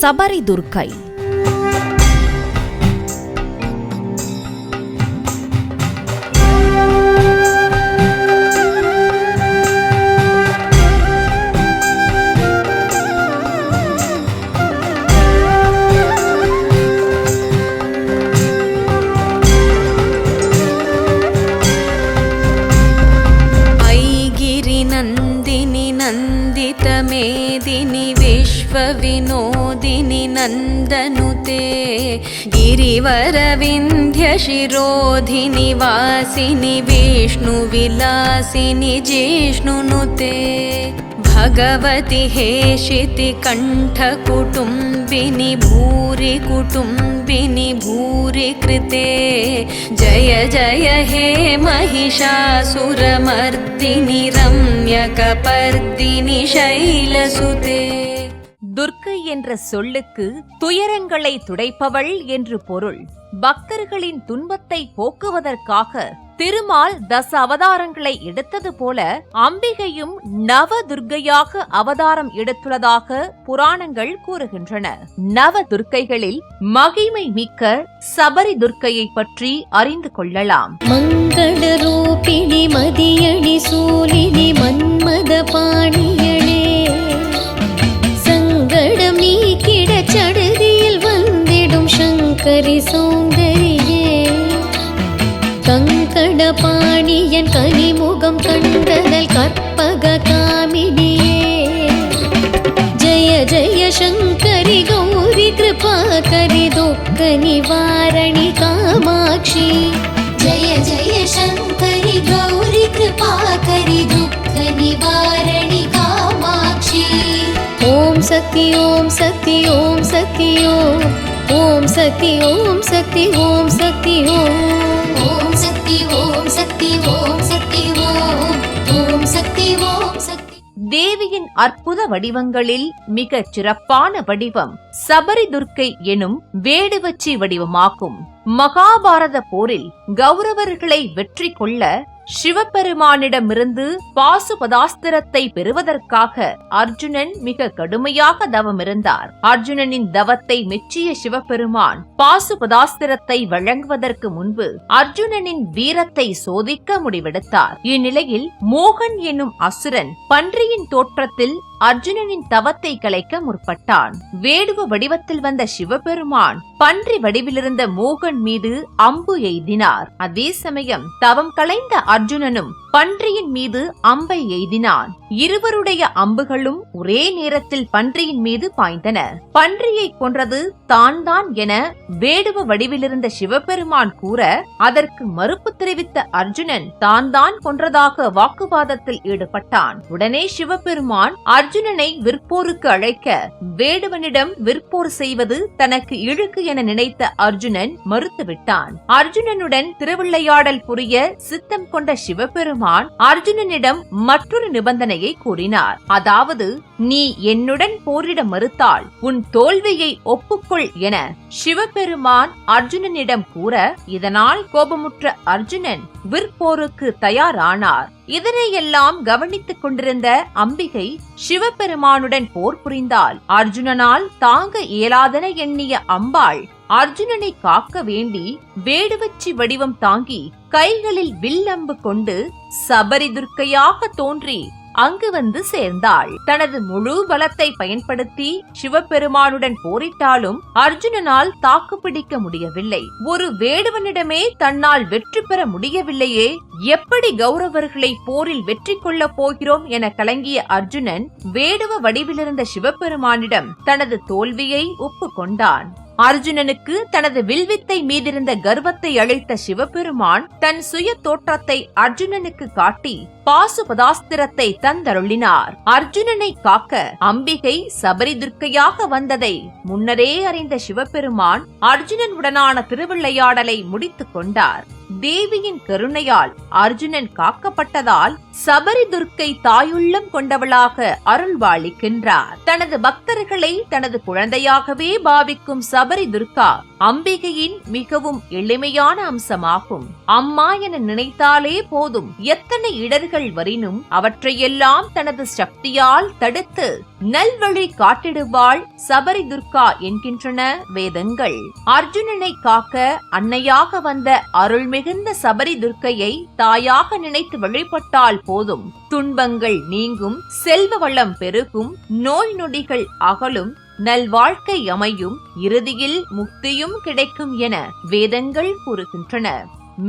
சபரி துர்க்கை. नन्दितमेदिनि विश्वविनोदिनि नन्दनुते गिरिवरविन्ध्यशिरोधिनि वासिनि विष्णुविलासिनि जिष्णुनुते भगवति हेशिति कण्ठकुटुम्बिनि भूरि कुटुम्बिनि भूरि कृते जय जय हे महिषासुरमर्दिनि रम्यकपर्दिनि शैलसुते. துர்க்கை என்ற சொல்லுக்கு துயரங்களை துடைப்பவள் என்று பொருள். பக்தர்களின் துன்பத்தை போக்குவதற்காக திருமால் தச அவதாரங்களை எடுத்தது போல அம்பிகையும் நவ துர்க்கையாக அவதாரம் எடுத்துள்ளதாக புராணங்கள் கூறுகின்றன. நவ துர்க்கைகளில் மகிமை மிக்க சபரி துர்க்கையை பற்றி அறிந்து கொள்ளலாம். மங்கள ரூபிணி மதியணி சூலினி மன்மத பாணியளே சங்கடம் நீக்கிட சடுதியில் வந்திடும் சங்கரி சௌந்தரியே கங்கட பாணியன் கனிமுகம் கண்டனல் கற்பக காமினியே ஜய ஜய சங்கரி கௌரி கிருபாகரி துக்க நிவாரணி காமாட்சி ஜய ஜய சங்கரி கௌரி கிருபாகரி துக்க நிவாரணி காமாட்சி. ஓம் சக்தி ஓம் சக்தி ஓம் சக்தி ஓம் ஓம் சக்தி ஓம் சக்தி ஓம் சக்தி ஓம் ஓம் சக்தி ஓம் சக்தி ஓம் சக்தி ஓம் ஓம் சக்தி ஓம் சக்தி. தேவியின் அற்புத வடிவங்களில் மிகச் சிறப்பான வடிவம் சபரி துர்க்கை எனும் வேடுவச்சி வடிவமாகும். மகாபாரத போரில் கௌரவர்களை வெற்றி கொள்ள சிவபெருமானிடமிருந்து பாசுபதாஸ்திரத்தை பெறுவதற்காக அர்ஜுனன் மிக கடுமையாக தவமிருந்தார். அர்ஜுனனின் தவத்தை மெச்சிய சிவபெருமான் பாசுபதாஸ்திரத்தை வழங்குவதற்கு முன்பு அர்ஜுனனின் வீரத்தை சோதிக்க முடிவெடுத்தார். இந்நிலையில் மோகன் என்னும் அசுரன் பன்றியின் தோற்றத்தில் அர்ஜுனனின் தவத்தை கலைக்க முற்பட்டான். வேடுவ வடிவத்தில் வந்த சிவபெருமான் பன்றி வடிவிலிருந்த மோகன் மீது அம்பு எய்தினார். அதே சமயம் தவம் கலைந்த அர்ஜுனனும் பன்றியின் மீது அம்பை எய்தினான். இருவருடைய அம்புகளும் ஒரே நேரத்தில் பன்றியின் மீது பாய்ந்தன. பன்றியை கொன்றது தான் என வேடுவ வடிவிலிருந்த சிவபெருமான் கூற அதற்கு மறுப்பு தெரிவித்த அர்ஜுனன் தான் கொன்றதாக வாக்குவாதத்தில் ஈடுபட்டான். உடனே சிவபெருமான் அர்ஜுனனை விற்போருக்கு அழைக்க வேடுவனிடம் விற்போர் செய்வது தனக்கு இழுக்கு என நினைத்த அர்ஜுனன் மறுத்துவிட்டான். அர்ஜுனனுடன் திருவிளையாடல் புரிய சித்தம் கொண்ட சிவபெருமான் அர்ஜுனனிடம் மற்றொரு நிபந்தனையை கூறினார். அதாவது, நீ என்னுடன் போரிட மறுத்தால் உன் தோல்வியை ஒப்புக்கொள் என சிவபெருமான் அர்ஜுனனிடம் கூற, இதனால் கோபமுற்ற அர்ஜுனன் விற்போருக்கு தயாரானார். இதனையெல்லாம் கவனித்துக் கொண்டிருந்த அம்பிகை சிவபெருமானுடன் போர் புரிந்தால் அர்ஜுனனால் தாங்க இயலாதென எண்ணிய அம்பாள் அர்ஜுனனை காக்க வேண்டி வேடுவச்சி வடிவம் தாங்கி கைகளில் வில்லம்பு கொண்டு சபரி துர்க்கையாக தோன்றி அங்கு வந்து சேர்ந்தாள். தனது முழு பலத்தை பயன்படுத்தி சிவபெருமானுடன் போரிட்டாலும் அர்ஜுனனால் தாக்குப்பிடிக்க முடியவில்லை. ஒரு வேடுவனிடமே தன்னால் வெற்றி பெற முடியவில்லையே, எப்படி கௌரவர்களை போரில் வெற்றி கொள்ளப் போகிறோம் என கலங்கிய அர்ஜுனன் வேடுவ வடிவிலிருந்த சிவபெருமானிடம் தனது தோல்வியை ஒப்புக்கொண்டான். அர்ஜுனனுக்கு தனது வில்வித்தை மீதிருந்த கர்வத்தை அளித்த சிவபெருமான் தன் சுய தோற்றத்தை அர்ஜுனனுக்கு காட்டி பாசுபதாஸ்திரத்தை தந்தருளினார். அர்ஜுனனை காக்க அம்பிகை சபரி துர்க்கையாக வந்ததை முன்னரே அறிந்த சிவபெருமான் அர்ஜுனன் உடனான திருவிளையாடலை முடித்துக் கொண்டார். தேவியின் கருணையால் அர்ஜுனன் காக்கப்பட்டதால் சபரி துர்க்கை தாயுள்ளம் கொண்டவளாக அருள்வாளிக்கின்றார். தனது பக்தர்களை தனது குழந்தையாகவே பாவிக்கும் சபரி துர்கா அம்பிகையின் மிகவும் எளிமையான அம்சமாகும். அம்மா என நினைத்தாலே போதும், எத்தனை இடர்கள் வரினும் அவற்றையெல்லாம் தனது சக்தியால் தடுத்து நல்வழி காட்டிடுவாள் சபரி துர்கா என்கின்றன வேதங்கள். அர்ஜுனனை காக்க அன்னையாக வந்த அருள் மிகுந்த சபரி துர்க்கையை தாயாக நினைத்து வழிபட்டால் போதும், துன்பங்கள் நீங்கும், செல்வ வளம் பெருகும், நோய் நொடிகள் அகலும், நல்வாழ்க்கை அமையும், இறுதியில் முக்தியும் கிடைக்கும் என வேதங்கள் கூறுகின்றன.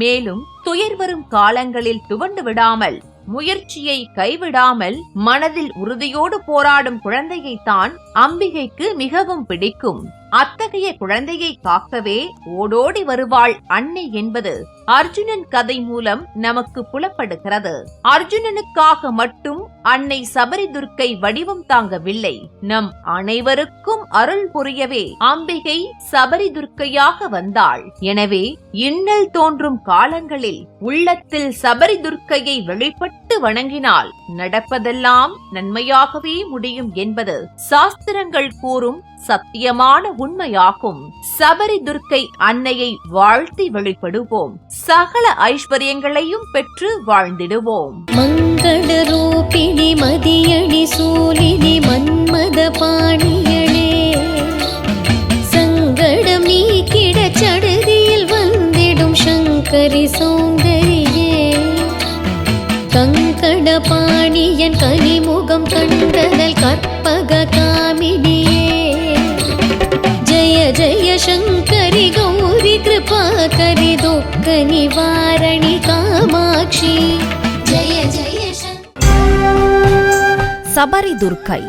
மேலும் துயர் வரும் காலங்களில் துவண்டு விடாமல், முயற்சியை கைவிடாமல் மனதில் உறுதியோடு போராடும் குழந்தையைத்தான் அம்பிகைக்கு மிகவும் பிடிக்கும். அத்தகைய குழந்தையை காக்கவே ஓடோடி வருவாள் அன்னை என்பது அர்ஜுனன் கதை மூலம் நமக்கு புலப்படுகிறது. அர்ஜுனனுக்காக மட்டும் அன்னை சபரி துர்க்கை வடிவம் தாங்கவில்லை, நம் அனைவருக்கும் அருள் புரியவே அம்பிகை சபரி துர்க்கையாக வந்தாள். எனவே இன்னல் தோன்றும் காலங்களில் உள்ளத்தில் சபரி துர்க்கையை வெளிப்பட்டு வணங்கினால் நடப்பதெல்லாம் நன்மையாகவே முடியும் என்பது சாஸ்திரங்கள் கூறும் சத்தியமான உண்மையாகும். சபரி துர்க்கை அன்னையை வாழ்த்தி வழிபடுவோம், சகல ஐஸ்வர்யங்களையும் பெற்று வாழ்ந்திடுவோம். மங்கள ரூபிணி மதியணி சூலினி மன்மத பாணியளே, சங்கடம் நீக்கிட சடுதியில் வந்திடும் சங்கரி சௌந்தரியே, கங்கட பாணியன் கனிமுகம் கண்டனல் கற்பக காமினியே, जय जय शंकरि गौरी कृपा करि दुःख निवारणि कामाक्षी जय जय சபரி துர்க்கை